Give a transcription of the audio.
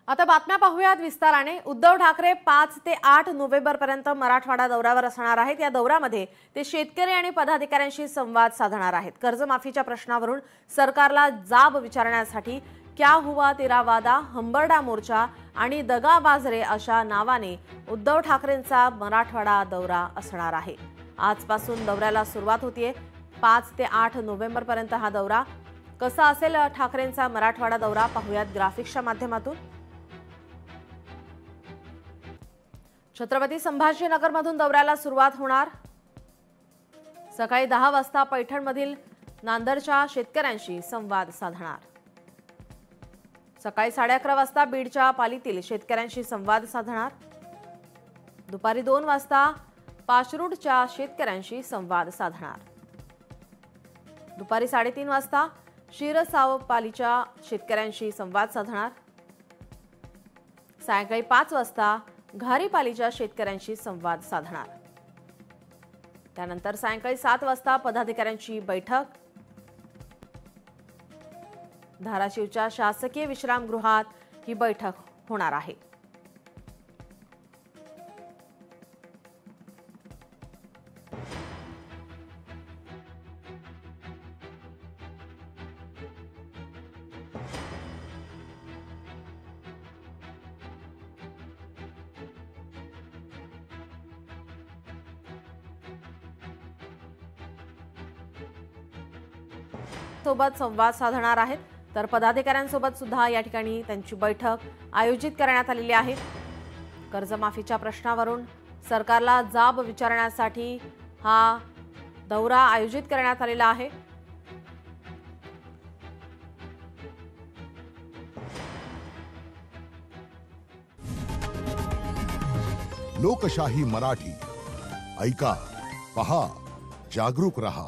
आता बातम्या पाहूयात विस्ताराने। उद्धव ठाकरे 5 ते 8 नोव्हेंबर पर्यंत मराठवाडा दौऱ्यावर असणार आहेत। या दौऱ्यामध्ये ते शेतकरी आणि पदाधिकाऱ्यांशी संवाद साधणार आहेत। कर्जमाफीच्या प्रश्नावरून सरकारला जाब विचारण्यासाठी क्या हुआ तेरा वादा, हंबरडा मोर्चा आणि दगाबाजरे अशा नावाने उद्धव ठाकरेंचा मराठवाडा दौरा असणार आहे। आजपासून दौऱ्याला सुरुवात होतीये। 5 ते 8 नोव्हेंबर पर्यंत हा दौरा कसा असेल ठाकरेंचा मराठवाडा दौरा पाहूयात ग्राफिक्सच्या माध्यमातून। छत्रपती संभाजीनगरमधून दौऱ्याला सुरुवात होणार। सकाळी 10 वाजता पैठणमधील नांदरच्या शेतकऱ्यांशी संवाद साधणार। सकाळी 11:30 वाजता बीडच्या पालीतील शेतकऱ्यांशी संवाद साधणार। दुपारी 2 वाजता पाचरुडच्या शेतकऱ्यांशी संवाद साधणार। दुपारी 3:30 वाजता शिरसाव पालीच्या शेतकऱ्यांशी संवाद साधणार। सायंकाळी 5 वाजता घारीपालीच्या शेतकऱ्यांशी संवाद साधणार। त्यानंतर सायंकाळी 7 वाजता पदाधिकाऱ्यांची बैठक। धाराशिवच्या शासकीय विश्रामगृहात ही बैठक होणार आहे। सोबत संवाद साधणार आहेत, तर पदाधिकाऱ्यांसोबत सुद्धा या ठिकाणी त्यांची बैठक आयोजित करण्यात आलेली आहे। कर्जमाफीच्या प्रश्नावरून सरकारला जाब विचारण्यासाठी हा दौरा आयोजित करण्यात आलेला आहे। लोकशाही मराठी ऐका, पहा, जागरूक रहा।